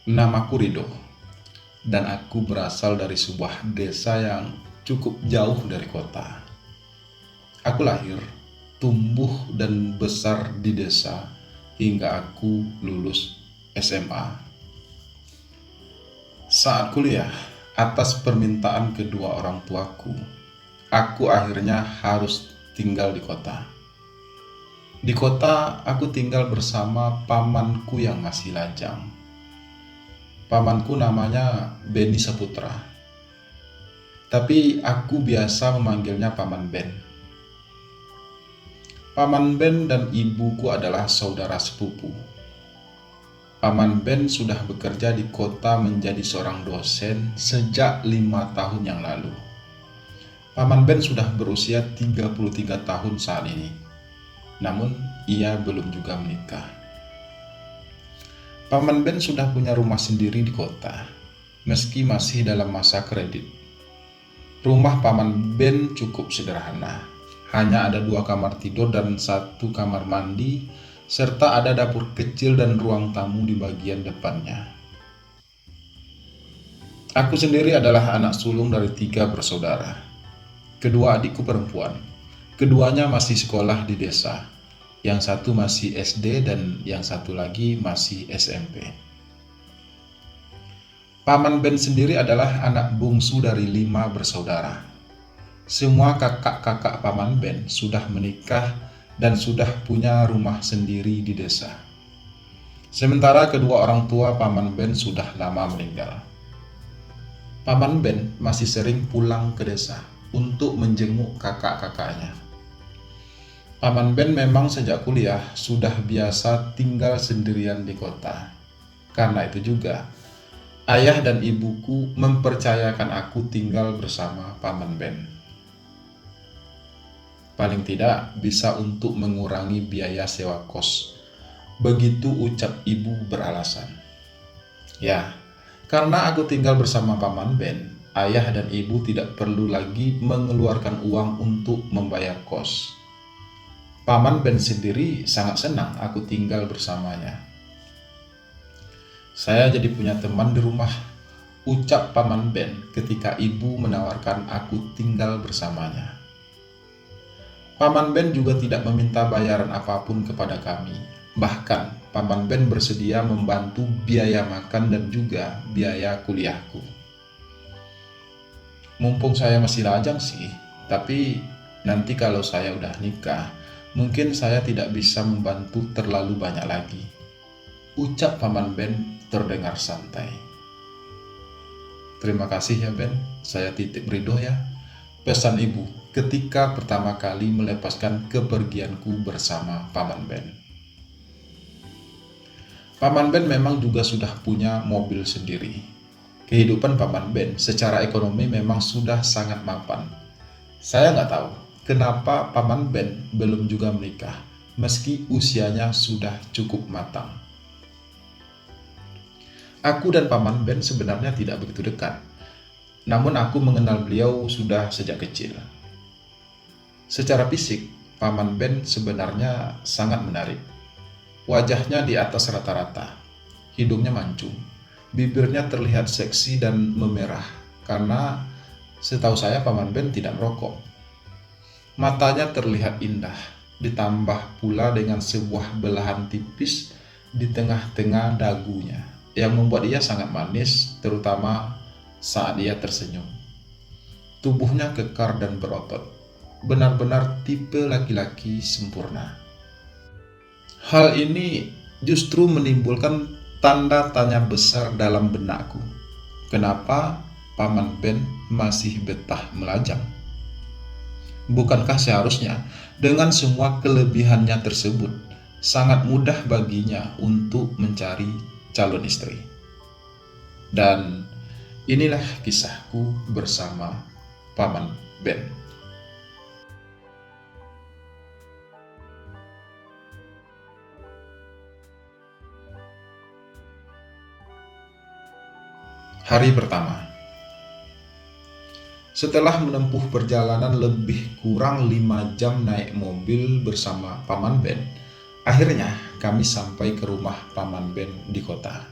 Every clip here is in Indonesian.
Namaku Rido, dan aku berasal dari sebuah desa yang cukup jauh dari kota. Aku lahir, tumbuh, dan besar di desa hingga aku lulus SMA. Saat kuliah, atas permintaan kedua orang tuaku, aku akhirnya harus tinggal di kota. Di kota, aku tinggal bersama pamanku yang masih lajang. Pamanku namanya Beni Saputra, tapi aku biasa memanggilnya Paman Ben. Paman Ben dan ibuku adalah saudara sepupu. Paman Ben sudah bekerja di kota menjadi seorang dosen sejak 5 tahun yang lalu. Paman Ben sudah berusia 33 tahun saat ini, namun ia belum juga menikah. Paman Ben sudah punya rumah sendiri di kota, meski masih dalam masa kredit. Rumah Paman Ben cukup sederhana, hanya ada 2 kamar tidur dan 1 kamar mandi, serta ada dapur kecil dan ruang tamu di bagian depannya. Aku sendiri adalah anak sulung dari 3 bersaudara. Kedua adikku perempuan, keduanya masih sekolah di desa. Yang satu masih SD dan yang satu lagi masih SMP. Paman Ben sendiri adalah anak bungsu dari 5 bersaudara. Semua kakak-kakak Paman Ben sudah menikah dan sudah punya rumah sendiri di desa. Sementara kedua orang tua Paman Ben sudah lama meninggal. Paman Ben masih sering pulang ke desa untuk menjenguk kakak-kakaknya. Paman Ben memang sejak kuliah sudah biasa tinggal sendirian di kota. Karena itu juga, ayah dan ibuku mempercayakan aku tinggal bersama Paman Ben. Paling tidak bisa untuk mengurangi biaya sewa kos. Begitu ucap ibu beralasan. Ya, karena aku tinggal bersama Paman Ben, ayah dan ibu tidak perlu lagi mengeluarkan uang untuk membayar kos. Paman Ben sendiri sangat senang aku tinggal bersamanya. Saya jadi punya teman di rumah, ucap Paman Ben ketika ibu menawarkan aku tinggal bersamanya. Paman Ben juga tidak meminta bayaran apapun kepada kami. Bahkan Paman Ben bersedia membantu biaya makan dan juga biaya kuliahku. Mumpung saya masih lajang sih, tapi nanti kalau saya udah nikah, mungkin saya tidak bisa membantu terlalu banyak lagi, ucap Paman Ben terdengar santai. Terima kasih ya Ben, saya titip Rido ya, pesan ibu ketika pertama kali melepaskan kepergianku bersama Paman Ben. Paman Ben memang juga sudah punya mobil sendiri. Kehidupan Paman Ben secara ekonomi memang sudah sangat mapan. Saya nggak tahu kenapa Paman Ben belum juga menikah, meski usianya sudah cukup matang. Aku dan Paman Ben sebenarnya tidak begitu dekat, namun aku mengenal beliau sudah sejak kecil. Secara fisik, Paman Ben sebenarnya sangat menarik. Wajahnya di atas rata-rata, hidungnya mancung, bibirnya terlihat seksi dan memerah, karena setahu saya Paman Ben tidak merokok. Matanya terlihat indah, ditambah pula dengan sebuah belahan tipis di tengah-tengah dagunya, yang membuat ia sangat manis, terutama saat ia tersenyum. Tubuhnya kekar dan berotot, benar-benar tipe laki-laki sempurna. Hal ini justru menimbulkan tanda tanya besar dalam benakku. Kenapa Paman Ben masih betah melajang? Bukankah seharusnya dengan semua kelebihannya tersebut sangat mudah baginya untuk mencari calon istri? Dan inilah kisahku bersama Paman Ben. Hari pertama. Setelah menempuh perjalanan lebih kurang 5 jam naik mobil bersama Paman Ben, akhirnya kami sampai ke rumah Paman Ben di kota.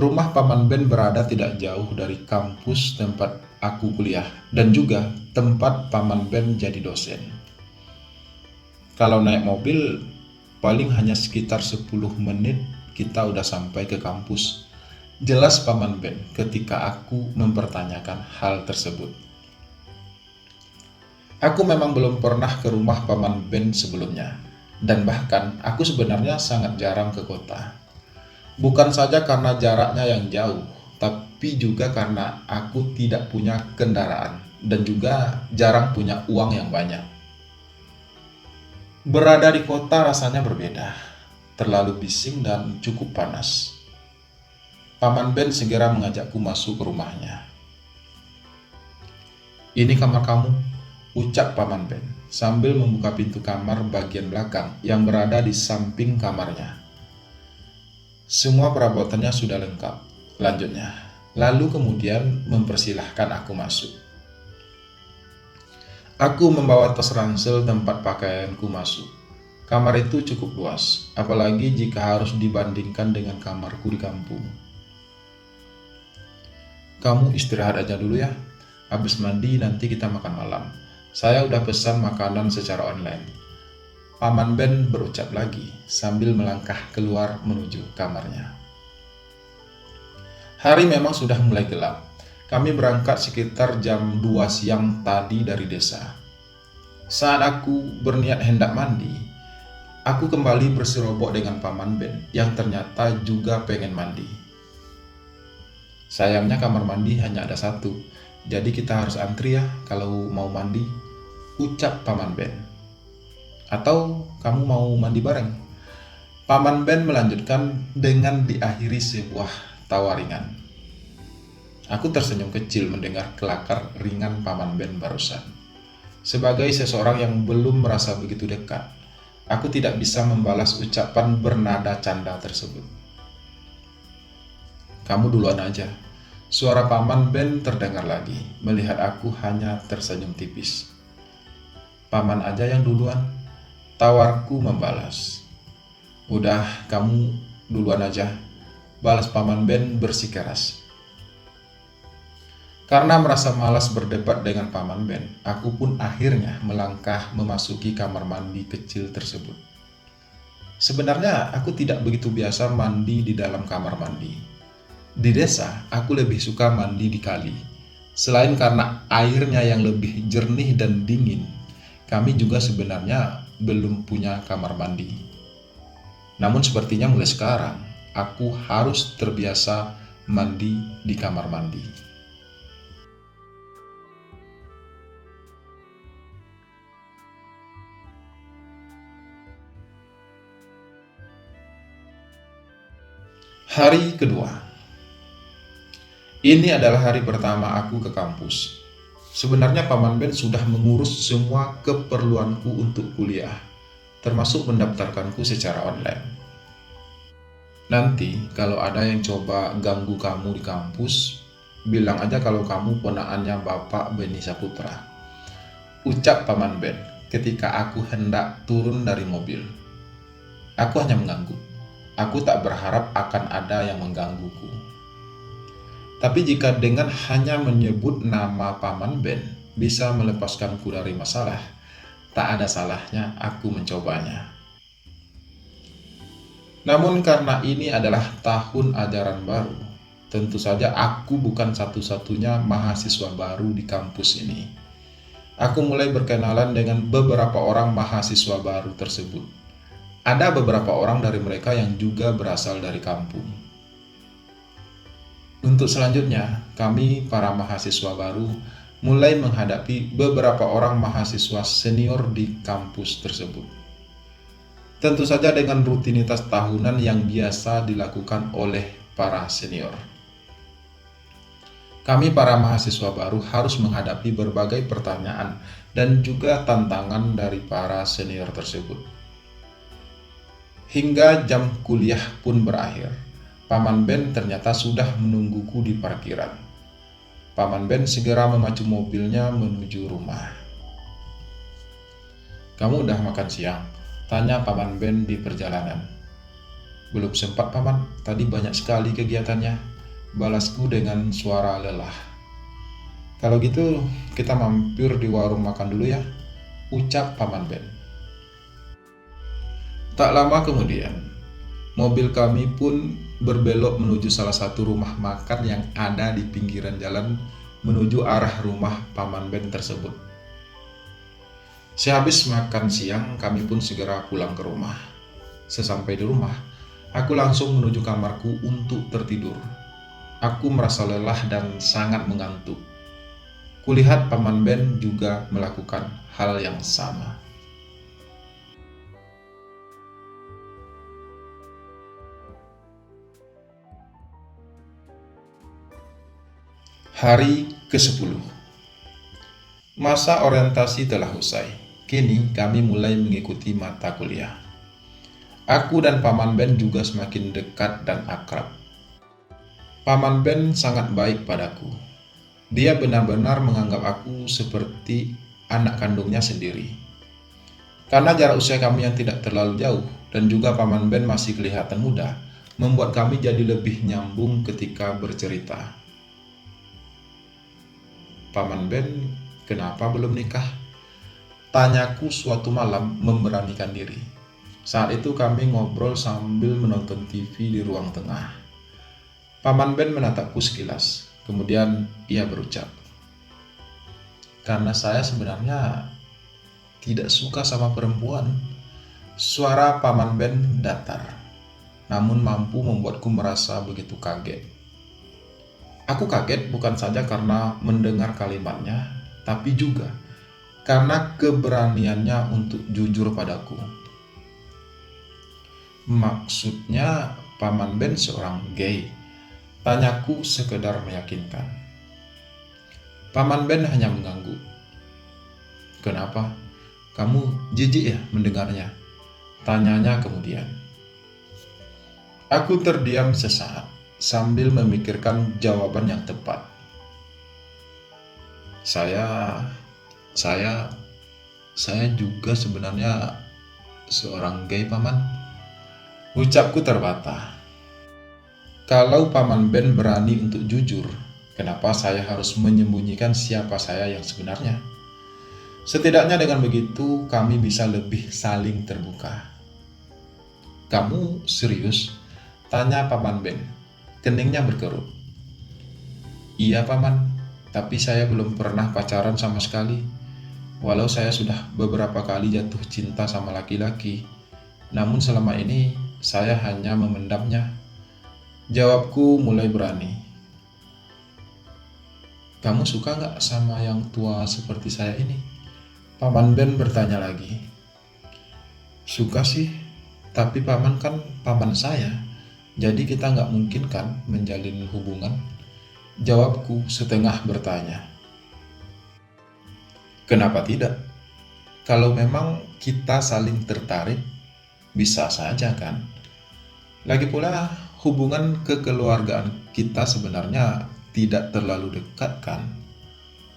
Rumah Paman Ben berada tidak jauh dari kampus tempat aku kuliah dan juga tempat Paman Ben jadi dosen. Kalau naik mobil paling hanya sekitar 10 menit kita udah sampai ke kampus. Jelas Paman Ben ketika aku mempertanyakan hal tersebut. Aku memang belum pernah ke rumah Paman Ben sebelumnya, dan bahkan aku sebenarnya sangat jarang ke kota. Bukan saja karena jaraknya yang jauh, tapi juga karena aku tidak punya kendaraan dan juga jarang punya uang yang banyak. Berada di kota rasanya berbeda, terlalu bising dan cukup panas. Paman Ben segera mengajakku masuk ke rumahnya. "Ini kamar kamu," ucap Paman Ben sambil membuka pintu kamar bagian belakang yang berada di samping kamarnya. "Semua perabotannya sudah lengkap," lanjutnya. Lalu kemudian mempersilahkan aku masuk. Aku membawa tas ransel tempat pakaianku masuk. Kamar itu cukup luas, apalagi jika harus dibandingkan dengan kamarku di kampung. "Kamu istirahat aja dulu ya. Habis mandi nanti kita makan malam. Saya udah pesan makanan secara online," Paman Ben berucap lagi sambil melangkah keluar menuju kamarnya. Hari memang sudah mulai gelap. Kami berangkat sekitar jam 2 siang tadi dari desa. Saat aku berniat hendak mandi, aku kembali berserobot dengan Paman Ben yang ternyata juga pengen mandi. "Sayangnya kamar mandi hanya ada satu, jadi kita harus antri ya kalau mau mandi," ucap Paman Ben. "Atau kamu mau mandi bareng?" Paman Ben melanjutkan dengan diakhiri sebuah tawa ringan. Aku tersenyum kecil mendengar kelakar ringan Paman Ben barusan. Sebagai seseorang yang belum merasa begitu dekat, aku tidak bisa membalas ucapan bernada canda tersebut. "Kamu duluan aja," suara Paman Ben terdengar lagi. Melihat aku hanya tersenyum tipis. "Paman aja yang duluan," tawarku membalas. "Udah, kamu duluan aja," balas Paman Ben bersikeras. Karena merasa malas berdebat dengan Paman Ben, aku pun akhirnya melangkah memasuki kamar mandi kecil tersebut. Sebenarnya aku tidak begitu biasa mandi di dalam kamar mandi. Di desa, aku lebih suka mandi di kali. Selain karena airnya yang lebih jernih dan dingin, kami juga sebenarnya belum punya kamar mandi. Namun sepertinya mulai sekarang, aku harus terbiasa mandi di kamar mandi. Hari kedua. Ini adalah hari pertama aku ke kampus. Sebenarnya Paman Ben sudah mengurus semua keperluanku untuk kuliah, termasuk mendaftarkanku secara online. "Nanti kalau ada yang coba ganggu kamu di kampus, bilang aja kalau kamu ponakannya Bapak Beni Saputra," ucap Paman Ben ketika aku hendak turun dari mobil. Aku hanya mengangguk. Aku tak berharap akan ada yang menggangguku. Tapi jika dengan hanya menyebut nama Paman Ben bisa melepaskanku dari masalah, tak ada salahnya aku mencobanya. Namun karena ini adalah tahun ajaran baru, tentu saja aku bukan satu-satunya mahasiswa baru di kampus ini. Aku mulai berkenalan dengan beberapa orang mahasiswa baru tersebut. Ada beberapa orang dari mereka yang juga berasal dari kampung. Untuk selanjutnya, kami para mahasiswa baru mulai menghadapi beberapa orang mahasiswa senior di kampus tersebut. Tentu saja dengan rutinitas tahunan yang biasa dilakukan oleh para senior. Kami para mahasiswa baru harus menghadapi berbagai pertanyaan dan juga tantangan dari para senior tersebut. Hingga jam kuliah pun berakhir. Paman Ben ternyata sudah menungguku di parkiran. Paman Ben segera memacu mobilnya menuju rumah. "Kamu udah makan siang?" tanya Paman Ben di perjalanan. "Belum sempat Paman, tadi banyak sekali kegiatannya," balasku dengan suara lelah. Kalau gitu kita mampir di warung makan dulu ya, ucap Paman Ben. Tak lama kemudian, mobil kami pun berbelok menuju salah satu rumah makan yang ada di pinggiran jalan menuju arah rumah Paman Ben tersebut. Sehabis makan siang, kami pun segera pulang ke rumah. Sesampai di rumah, aku langsung menuju kamarku untuk tertidur. Aku merasa lelah dan sangat mengantuk. Kulihat Paman Ben juga melakukan hal yang sama. Hari ke-10. Masa orientasi telah usai. Kini kami mulai mengikuti mata kuliah. Aku dan Paman Ben juga semakin dekat dan akrab. Paman Ben sangat baik padaku. Dia benar-benar menganggap aku seperti anak kandungnya sendiri. Karena jarak usia kami yang tidak terlalu jauh dan juga Paman Ben masih kelihatan muda, membuat kami jadi lebih nyambung ketika bercerita. Paman Ben, kenapa belum nikah? Tanyaku suatu malam memberanikan diri. Saat itu kami ngobrol sambil menonton TV di ruang tengah. Paman Ben menatapku sekilas, kemudian ia berucap, "Karena saya sebenarnya tidak suka sama perempuan." Suara Paman Ben datar, namun mampu membuatku merasa begitu kaget. Aku kaget bukan saja karena mendengar kalimatnya, tapi juga karena keberaniannya untuk jujur padaku. Maksudnya Paman Ben seorang gay? Tanyaku sekedar meyakinkan. Paman Ben hanya mengangguk. "Kenapa? Kamu jijik ya mendengarnya?" Tanyanya kemudian. Aku terdiam sesaat sambil memikirkan jawaban yang tepat. Saya juga sebenarnya seorang gay, Paman. Ucapku terbata. Kalau Paman Ben berani untuk jujur, kenapa saya harus menyembunyikan siapa saya yang sebenarnya? Setidaknya dengan begitu kami bisa lebih saling terbuka. "Kamu serius?" tanya Paman Ben. Keningnya berkerut. "Iya, Paman, tapi saya belum pernah pacaran sama sekali. Walau saya sudah beberapa kali jatuh cinta sama laki-laki, namun selama ini saya hanya memendamnya." Jawabku mulai berani. "Kamu suka nggak sama yang tua seperti saya ini?" Paman Ben bertanya lagi. "Suka sih, tapi Paman kan paman saya. Jadi kita nggak mungkin kan menjalin hubungan?" Jawabku setengah bertanya. "Kenapa tidak? Kalau memang kita saling tertarik, bisa saja kan? Lagi pula hubungan kekeluargaan kita sebenarnya tidak terlalu dekat kan?"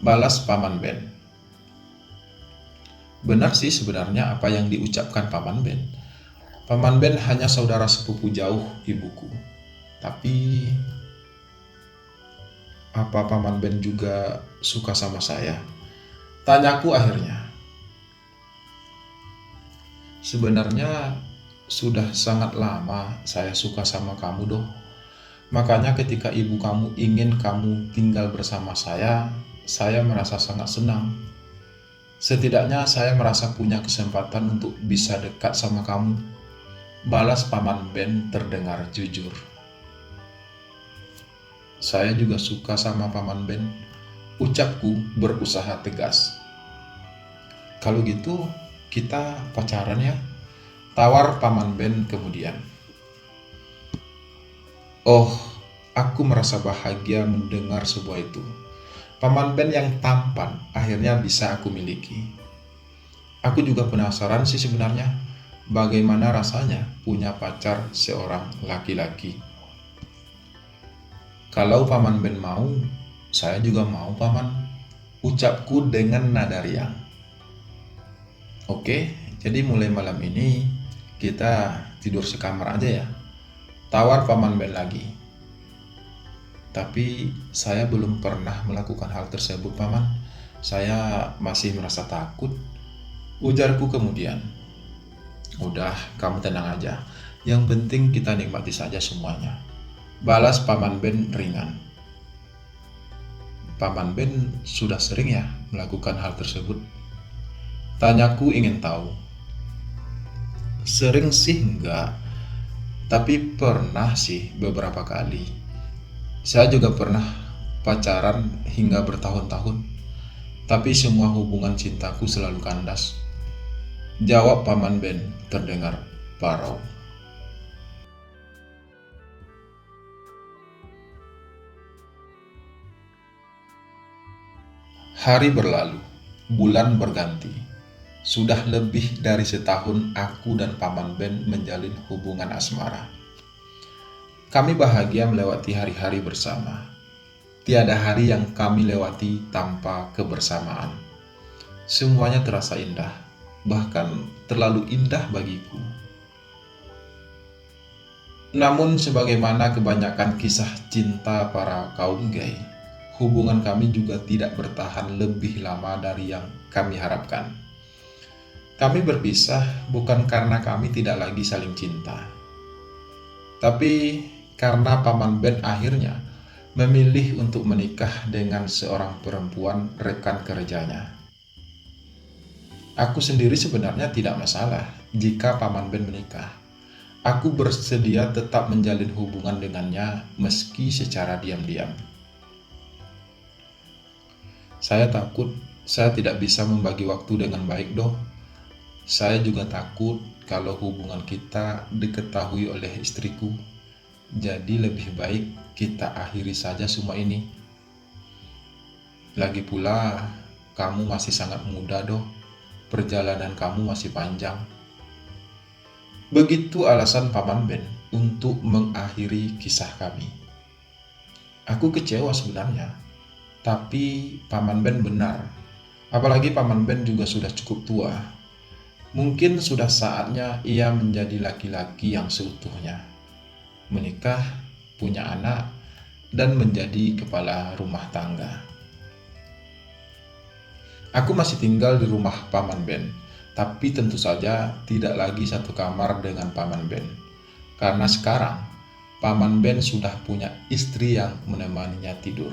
Balas Paman Ben. Benar sih sebenarnya apa yang diucapkan Paman Ben. Paman Ben hanya saudara sepupu jauh ibuku. Tapi apa Paman Ben juga suka sama saya? Tanyaku akhirnya. "Sebenarnya sudah sangat lama saya suka sama kamu, Doh. Makanya ketika ibu kamu ingin kamu tinggal bersama saya merasa sangat senang. Setidaknya saya merasa punya kesempatan untuk bisa dekat sama kamu." Balas Paman Ben terdengar jujur. "Saya juga suka sama Paman Ben," ucapku berusaha tegas. "Kalau gitu kita pacaran ya?" tawar Paman Ben kemudian. Oh, aku merasa bahagia mendengar sebuah itu. Paman Ben yang tampan akhirnya bisa aku miliki. Aku juga penasaran sih sebenarnya, bagaimana rasanya punya pacar seorang laki-laki. Kalau Paman Ben mau, saya juga mau, Paman, ucapku dengan nada riang. "Oke, jadi mulai malam ini kita tidur sekamar aja ya?" tawar Paman Ben lagi. Tapi saya belum pernah melakukan hal tersebut, Paman. Saya masih merasa takut. Ujarku kemudian. Udah, kamu tenang aja. Yang penting kita nikmati saja semuanya. Balas Paman Ben ringan. Paman Ben sudah sering ya melakukan hal tersebut? Tanyaku ingin tahu. Sering sih enggak, tapi pernah sih beberapa kali. Saya juga pernah pacaran hingga bertahun-tahun, tapi semua hubungan cintaku selalu kandas. Jawab Paman Ben terdengar parau. Hari berlalu, bulan berganti. Sudah lebih dari setahun aku dan Paman Ben menjalin hubungan asmara. Kami bahagia melewati hari-hari bersama. Tiada hari yang kami lewati tanpa kebersamaan. Semuanya terasa indah, bahkan terlalu indah bagiku. Namun sebagaimana kebanyakan kisah cinta para kaum gay, hubungan kami juga tidak bertahan lebih lama dari yang kami harapkan. Kami berpisah bukan karena kami tidak lagi saling cinta, tapi karena Paman Ben akhirnya memilih untuk menikah dengan seorang perempuan rekan kerjanya. Aku sendiri sebenarnya tidak masalah jika Paman Ben menikah. Aku bersedia tetap menjalin hubungan dengannya meski secara diam-diam. Saya takut saya tidak bisa membagi waktu dengan baik doh. Saya juga takut kalau hubungan kita diketahui oleh istriku. Jadi lebih baik kita akhiri saja semua ini. Lagi pula, kamu masih sangat muda doh. Perjalanan kamu masih panjang. Begitu alasan Paman Ben untuk mengakhiri kisah kami. Aku kecewa sebenarnya, tapi Paman Ben benar. Apalagi Paman Ben juga sudah cukup tua. Mungkin sudah saatnya ia menjadi laki-laki yang seutuhnya. Menikah, punya anak, dan menjadi kepala rumah tangga. Aku masih tinggal di rumah Paman Ben, tapi tentu saja tidak lagi satu kamar dengan Paman Ben. Karena sekarang, Paman Ben sudah punya istri yang menemaninya tidur.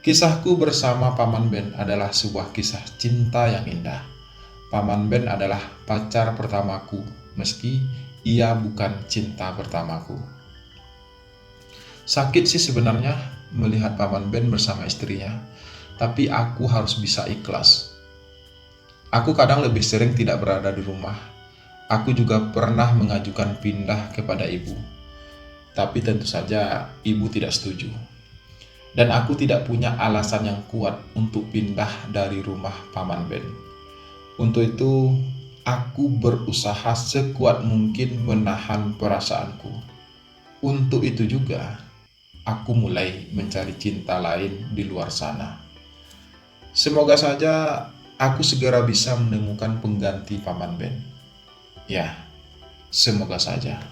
Kisahku bersama Paman Ben adalah sebuah kisah cinta yang indah. Paman Ben adalah pacar pertamaku, meski ia bukan cinta pertamaku. Sakit sih sebenarnya melihat Paman Ben bersama istrinya, tapi aku harus bisa ikhlas. Aku kadang lebih sering tidak berada di rumah. Aku juga pernah mengajukan pindah kepada ibu, tapi tentu saja ibu tidak setuju. Dan aku tidak punya alasan yang kuat untuk pindah dari rumah Paman Ben. Untuk itu, aku berusaha sekuat mungkin menahan perasaanku. Untuk itu juga, aku mulai mencari cinta lain di luar sana. Semoga saja aku segera bisa menemukan pengganti Paman Ben. Ya, semoga saja.